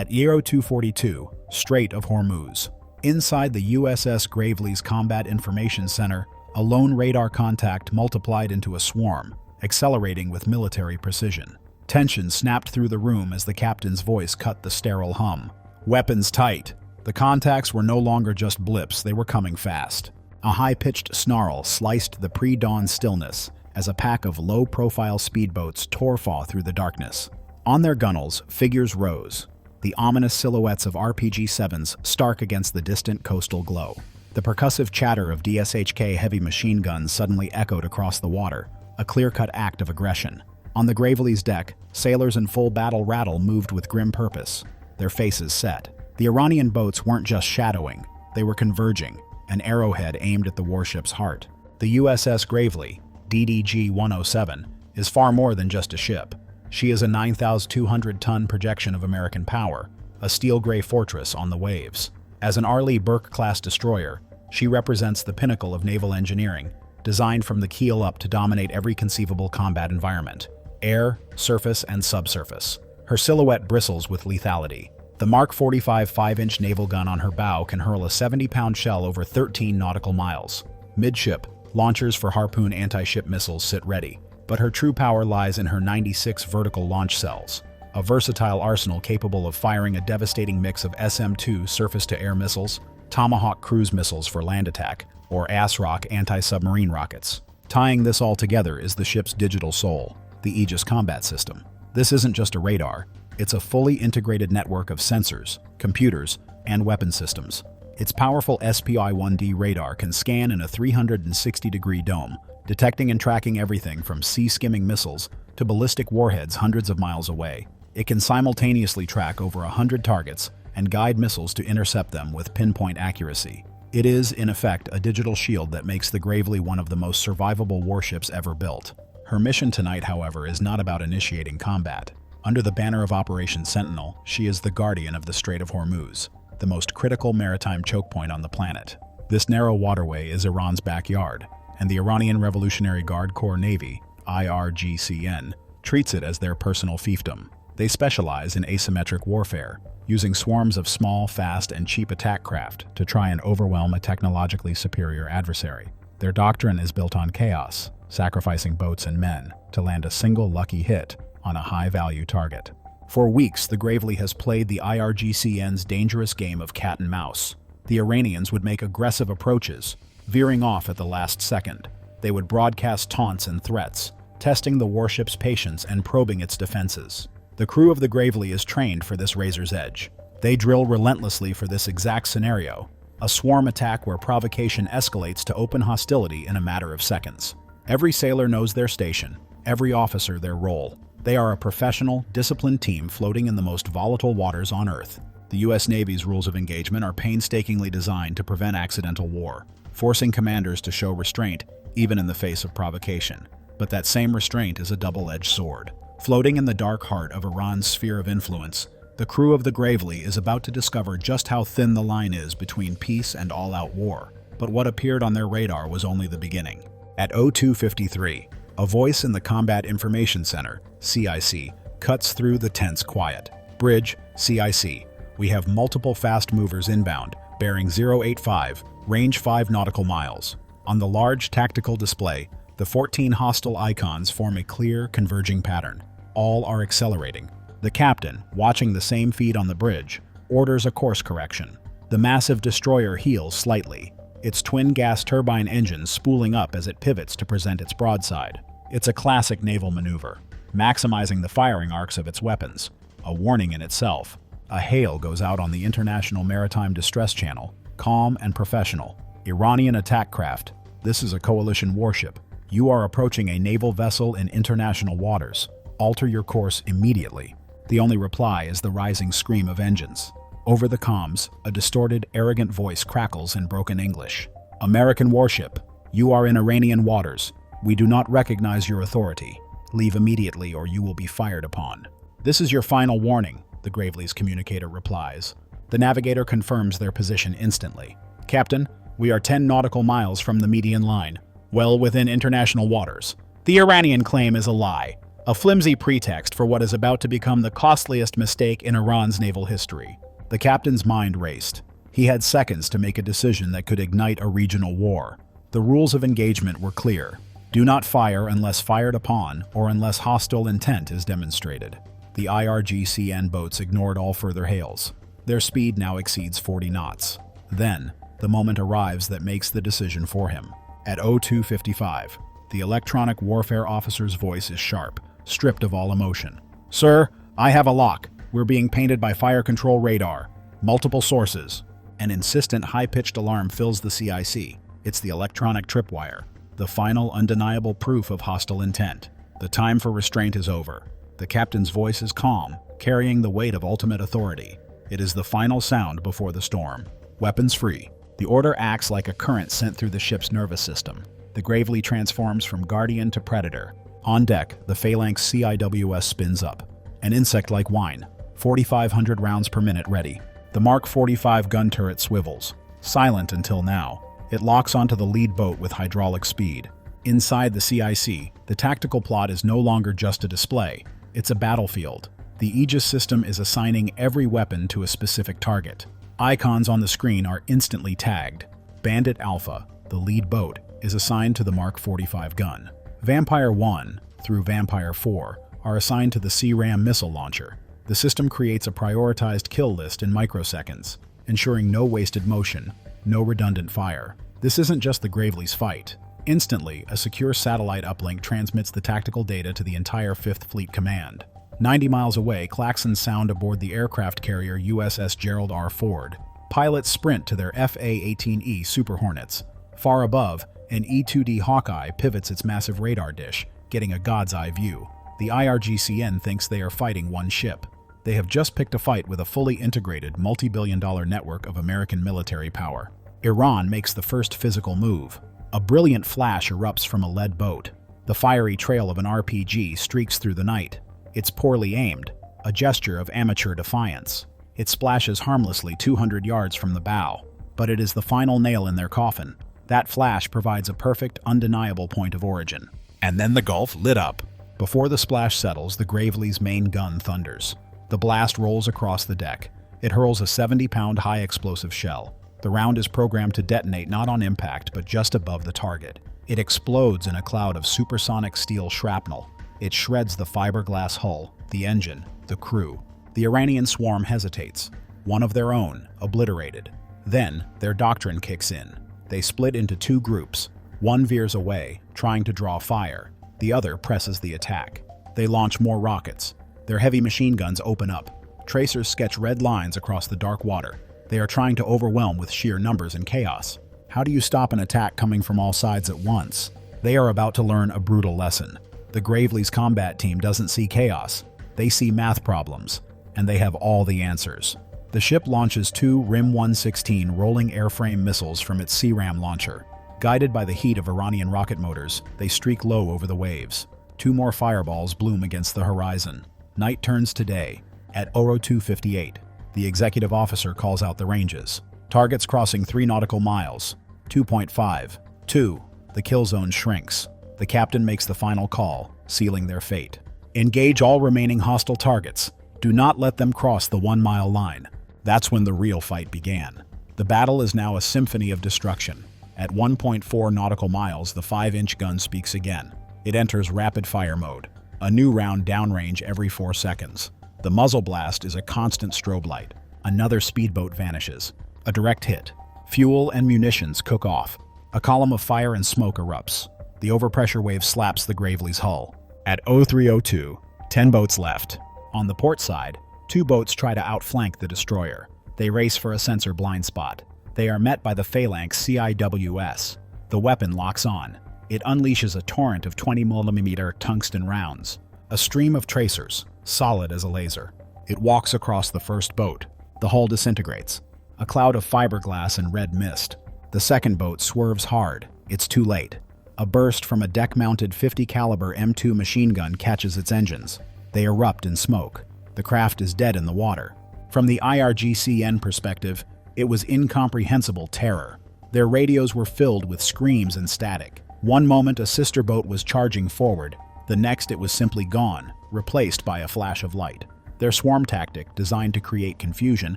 at Euro 242, Strait of Hormuz. Inside the USS Gravely's Combat Information Center, a lone radar contact multiplied into a swarm, accelerating with military precision. Tension snapped through the room as the captain's voice cut the sterile hum. Weapons tight. The contacts were no longer just blips, they were coming fast. A high-pitched snarl sliced the pre-dawn stillness as a pack of low-profile speedboats tore through the darkness. On their gunnels, figures rose, the ominous silhouettes of RPG-7s stark against the distant coastal glow. The percussive chatter of DSHK heavy machine guns suddenly echoed across the water, a clear-cut act of aggression. On the Gravely's deck, sailors in full battle rattle moved with grim purpose, their faces set. The Iranian boats weren't just shadowing, they were converging, an arrowhead aimed at the warship's heart. The USS Gravely, DDG-107, is far more than just a ship. She is a 9,200-ton projection of American power, a steel-gray fortress on the waves. As an Arleigh Burke-class destroyer, she represents the pinnacle of naval engineering, designed from the keel up to dominate every conceivable combat environment: air, surface, and subsurface. Her silhouette bristles with lethality. The Mark 45 5-inch naval gun on her bow can hurl a 70-pound shell over 13 nautical miles. Midship, launchers for Harpoon anti-ship missiles sit ready, but her true power lies in her 96 vertical launch cells, a versatile arsenal capable of firing a devastating mix of SM-2 surface-to-air missiles, Tomahawk cruise missiles for land attack, or ASROC anti-submarine rockets. Tying this all together is the ship's digital soul, the Aegis Combat System. This isn't just a radar, it's a fully integrated network of sensors, computers, and weapon systems. Its powerful SPI-1D radar can scan in a 360-degree dome, detecting and tracking everything from sea-skimming missiles to ballistic warheads hundreds of miles away. It can simultaneously track over 100 targets and guide missiles to intercept them with pinpoint accuracy. It is, in effect, a digital shield that makes the Gravely one of the most survivable warships ever built. Her mission tonight, however, is not about initiating combat. Under the banner of Operation Sentinel, she is the guardian of the Strait of Hormuz, the most critical maritime choke point on the planet. This narrow waterway is Iran's backyard, and the Iranian Revolutionary Guard Corps Navy, IRGCN, treats it as their personal fiefdom. They specialize in asymmetric warfare, using swarms of small, fast, and cheap attack craft to try and overwhelm a technologically superior adversary. Their doctrine is built on chaos, sacrificing boats and men to land a single lucky hit on a high-value target. For weeks, the Gravely has played the IRGCN's dangerous game of cat and mouse. The Iranians would make aggressive approaches, veering off at the last second. They would broadcast taunts and threats, testing the warship's patience and probing its defenses. The crew of the Gravely is trained for this razor's edge. They drill relentlessly for this exact scenario, a swarm attack where provocation escalates to open hostility in a matter of seconds. Every sailor knows their station, every officer their role. They are a professional, disciplined team floating in the most volatile waters on Earth. The U.S. Navy's rules of engagement are painstakingly designed to prevent accidental war, forcing commanders to show restraint even in the face of provocation. But that same restraint is a double-edged sword. Floating in the dark heart of Iran's sphere of influence, the crew of the Gravely is about to discover just how thin the line is between peace and all-out war. But what appeared on their radar was only the beginning. At 02:53, a voice in the Combat Information Center, CIC, cuts through the tense quiet. Bridge, CIC. We have multiple fast movers inbound, bearing 085, range 5 nautical miles. On the large tactical display, the 14 hostile icons form a clear, converging pattern. All are accelerating. The captain, watching the same feed on the bridge, orders a course correction. The massive destroyer heels slightly, its twin gas turbine engines spooling up as it pivots to present its broadside. It's a classic naval maneuver, maximizing the firing arcs of its weapons, a warning in itself. A hail goes out on the International Maritime Distress Channel, calm and professional. Iranian attack craft, this is a coalition warship. You are approaching a naval vessel in international waters. Alter your course immediately. The only reply is the rising scream of engines. Over the comms, a distorted, arrogant voice crackles in broken English. American warship, you are in Iranian waters. We do not recognize your authority. Leave immediately or you will be fired upon. This is your final warning, the Gravely's communicator replies. The navigator confirms their position instantly. Captain, we are 10 nautical miles from the median line, well within international waters. The Iranian claim is a lie A flimsy pretext for what is about to become the costliest mistake in Iran's naval history. The captain's mind raced. He had seconds to make a decision that could ignite a regional war. The rules of engagement were clear. Do not fire unless fired upon or unless hostile intent is demonstrated. The IRGCN boats ignored all further hails. Their speed now exceeds 40 knots. Then, the moment arrives that makes the decision for him. At 02:55, the electronic warfare officer's voice is sharp, stripped of all emotion. "Sir, I have a lock. We're being painted by fire control radar. Multiple sources." An insistent high-pitched alarm fills the CIC. It's the electronic tripwire, the final undeniable proof of hostile intent. The time for restraint is over. The captain's voice is calm, carrying the weight of ultimate authority. It is the final sound before the storm. Weapons free. The order acts like a current sent through the ship's nervous system. The Gravely transforms from guardian to predator. On deck, the phalanx CIWS spins up. An insect like wine. 4,500 rounds per minute ready. The Mark 45 gun turret swivels. Silent until now. It locks onto the lead boat with hydraulic speed. Inside the CIC, the tactical plot is no longer just a display. It's a battlefield. The Aegis system is assigning every weapon to a specific target. Icons on the screen are instantly tagged. Bandit Alpha, the lead boat, is assigned to the Mark 45 gun. Vampire 1 through Vampire 4 are assigned to the C-RAM missile launcher. The system creates a prioritized kill list in microseconds, ensuring no wasted motion, no redundant fire. This isn't just the Gravely's fight. Instantly, a secure satellite uplink transmits the tactical data to the entire 5th Fleet Command. 90 miles away, klaxons sound aboard the aircraft carrier USS Gerald R. Ford. Pilots sprint to their FA-18E Super Hornets. Far above, an E-2D Hawkeye pivots its massive radar dish, getting a god's eye view. The IRGCN thinks they are fighting one ship. They have just picked a fight with a fully integrated, multi-billion-dollar network of American military power. Iran makes the first physical move. A brilliant flash erupts from a lead boat. The fiery trail of an RPG streaks through the night. It's poorly aimed, a gesture of amateur defiance. It splashes harmlessly 200 yards from the bow, but it is the final nail in their coffin. That flash provides a perfect, undeniable point of origin. And then the Gulf lit up. Before the splash settles, the Gravely's main gun thunders. The blast rolls across the deck. It hurls a 70-pound high-explosive shell. The round is programmed to detonate not on impact, but just above the target. It explodes in a cloud of supersonic steel shrapnel. It shreds the fiberglass hull, the engine, the crew. The Iranian swarm hesitates. One of their own, obliterated. Then, their doctrine kicks in. They split into two groups. One veers away, trying to draw fire. The other presses the attack. They launch more rockets. Their heavy machine guns open up. Tracers sketch red lines across the dark water. They are trying to overwhelm with sheer numbers and chaos. How do you stop an attack coming from all sides at once? They are about to learn a brutal lesson. The Gravely's combat team doesn't see chaos. They see math problems, and they have all the answers. The ship launches two RIM-116 rolling airframe missiles from its C-RAM launcher. Guided by the heat of Iranian rocket motors, they streak low over the waves. Two more fireballs bloom against the horizon. Night turns to day. At 02:58, the executive officer calls out the ranges. Targets crossing 3 nautical miles. 2.5. 2. The kill zone shrinks. The captain makes the final call, sealing their fate. Engage all remaining hostile targets. Do not let them cross the 1-mile line. That's when the real fight began. The battle is now a symphony of destruction. At 1.4 nautical miles, the 5-inch gun speaks again. It enters rapid-fire mode. A new round downrange every 4 seconds. The muzzle blast is a constant strobe light. Another speedboat vanishes. A direct hit. Fuel and munitions cook off. A column of fire and smoke erupts. The overpressure wave slaps the Gravely's hull. At 03:02, 10 boats left. On the port side, 2 boats try to outflank the destroyer. They race for a sensor blind spot. They are met by the phalanx CIWS. The weapon locks on. It unleashes a torrent of 20mm tungsten rounds. A stream of tracers, solid as a laser. It walks across the first boat. The hull disintegrates. A cloud of fiberglass and red mist. The second boat swerves hard. It's too late. A burst from a deck-mounted 50 caliber M2 machine gun catches its engines. They erupt in smoke. The craft is dead in the water. From the IRGCN perspective, it was incomprehensible terror. Their radios were filled with screams and static. One moment a sister boat was charging forward. The next, it was simply gone, replaced by a flash of light. Their swarm tactic, designed to create confusion,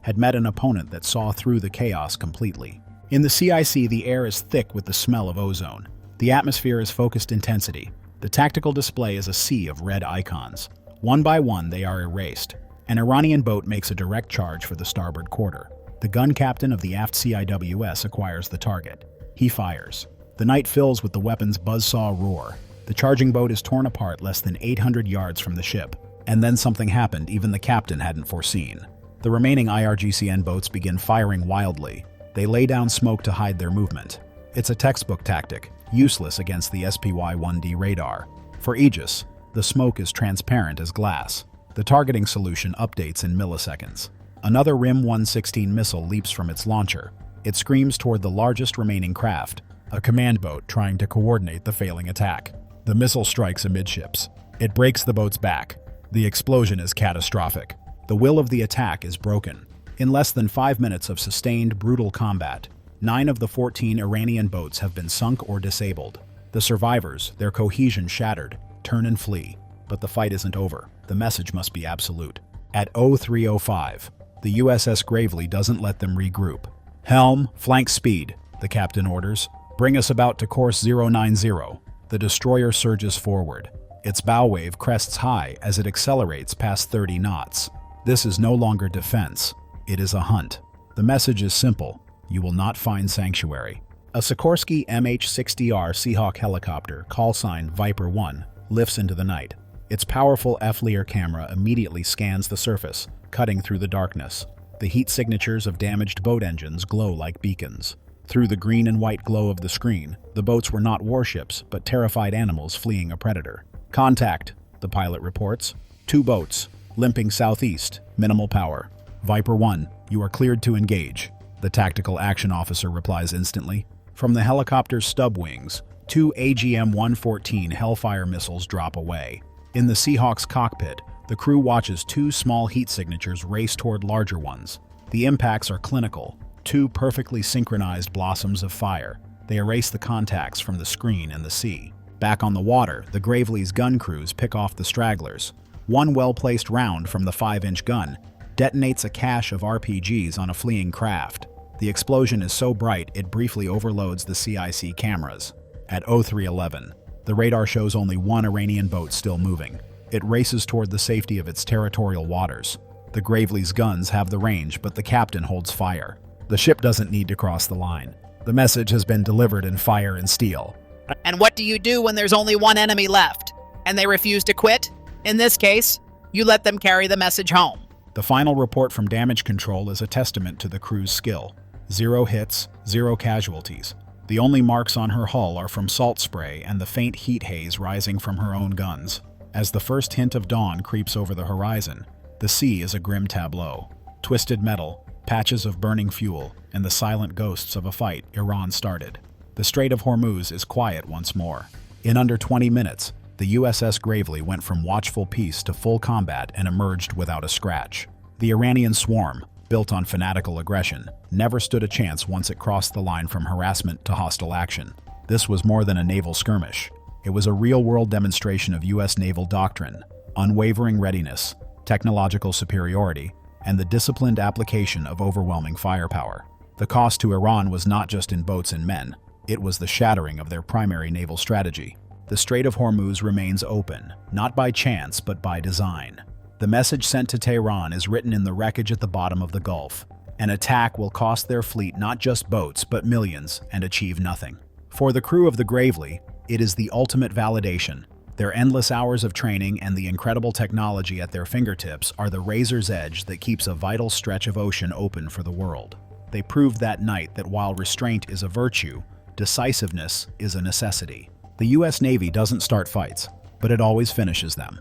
had met an opponent that saw through the chaos completely. In the CIC, the air is thick with the smell of ozone. The atmosphere is focused intensity. The tactical display is a sea of red icons. One by one, they are erased. An Iranian boat makes a direct charge for the starboard quarter. The gun captain of the aft CIWS acquires the target. He fires. The night fills with the weapon's buzzsaw roar. The charging boat is torn apart less than 800 yards from the ship. And then something happened even the captain hadn't foreseen. The remaining IRGCN boats begin firing wildly. They lay down smoke to hide their movement. It's a textbook tactic, useless against the SPY-1D radar. For Aegis, the smoke is transparent as glass. The targeting solution updates in milliseconds. Another RIM-116 missile leaps from its launcher. It screams toward the largest remaining craft, a command boat trying to coordinate the failing attack. The missile strikes amidships. It breaks the boat's back. The explosion is catastrophic. The will of the attack is broken. In less than 5 minutes of sustained, brutal combat, 9 of the 14 Iranian boats have been sunk or disabled. The survivors, their cohesion shattered, turn and flee. But the fight isn't over. The message must be absolute. At 03:05, the USS Gravely doesn't let them regroup. "Helm, flank speed," the captain orders. "Bring us about to course 090. The destroyer surges forward. Its bow wave crests high as it accelerates past 30 knots. This is no longer defense. It is a hunt. The message is simple. You will not find sanctuary. A Sikorsky MH-60R Seahawk helicopter, callsign Viper 1, lifts into the night. Its powerful FLIR camera immediately scans the surface, cutting through the darkness. The heat signatures of damaged boat engines glow like beacons. Through the green and white glow of the screen, the boats were not warships, but terrified animals fleeing a predator. "Contact," the pilot reports. 2 boats, limping southeast, minimal power. "Viper 1, you are cleared to engage," the tactical action officer replies instantly. From the helicopter's stub wings, 2 AGM-114 Hellfire missiles drop away. In the Seahawk's cockpit, the crew watches 2 small heat signatures race toward larger ones. The impacts are clinical, 2 perfectly synchronized blossoms of fire. They erase the contacts from the screen and the sea. Back on the water, the Gravely's gun crews pick off the stragglers. One well-placed round from the 5-inch gun detonates a cache of RPGs on a fleeing craft. The explosion is so bright it briefly overloads the CIC cameras. At 03:11, the radar shows only 1 Iranian boat still moving. It races toward the safety of its territorial waters. The Gravely's guns have the range, but the captain holds fire. The ship doesn't need to cross the line. The message has been delivered in fire and steel. And what do you do when there's only one enemy left, and they refuse to quit? In this case, you let them carry the message home. The final report from damage control is a testament to the crew's skill. 0 hits, 0 casualties. The only marks on her hull are from salt spray and the faint heat haze rising from her own guns. As the first hint of dawn creeps over the horizon, the sea is a grim tableau. Twisted metal, patches of burning fuel, and the silent ghosts of a fight Iran started. The Strait of Hormuz is quiet once more. In under 20 minutes, the USS Gravely went from watchful peace to full combat and emerged without a scratch. The Iranian swarm, built on fanatical aggression, never stood a chance once it crossed the line from harassment to hostile action. This was more than a naval skirmish. It was a real-world demonstration of U.S. naval doctrine, unwavering readiness, technological superiority, and the disciplined application of overwhelming firepower. The cost to Iran was not just in boats and men. It was the shattering of their primary naval strategy. The Strait of Hormuz remains open, not by chance but by design. The message sent to Tehran is written in the wreckage at the bottom of the Gulf. An attack will cost their fleet not just boats but millions and achieve nothing. For the crew of the Gravely, it is the ultimate validation. Their endless hours of training and the incredible technology at their fingertips are the razor's edge that keeps a vital stretch of ocean open for the world. They proved that night that while restraint is a virtue, decisiveness is a necessity. The U.S. Navy doesn't start fights, but it always finishes them.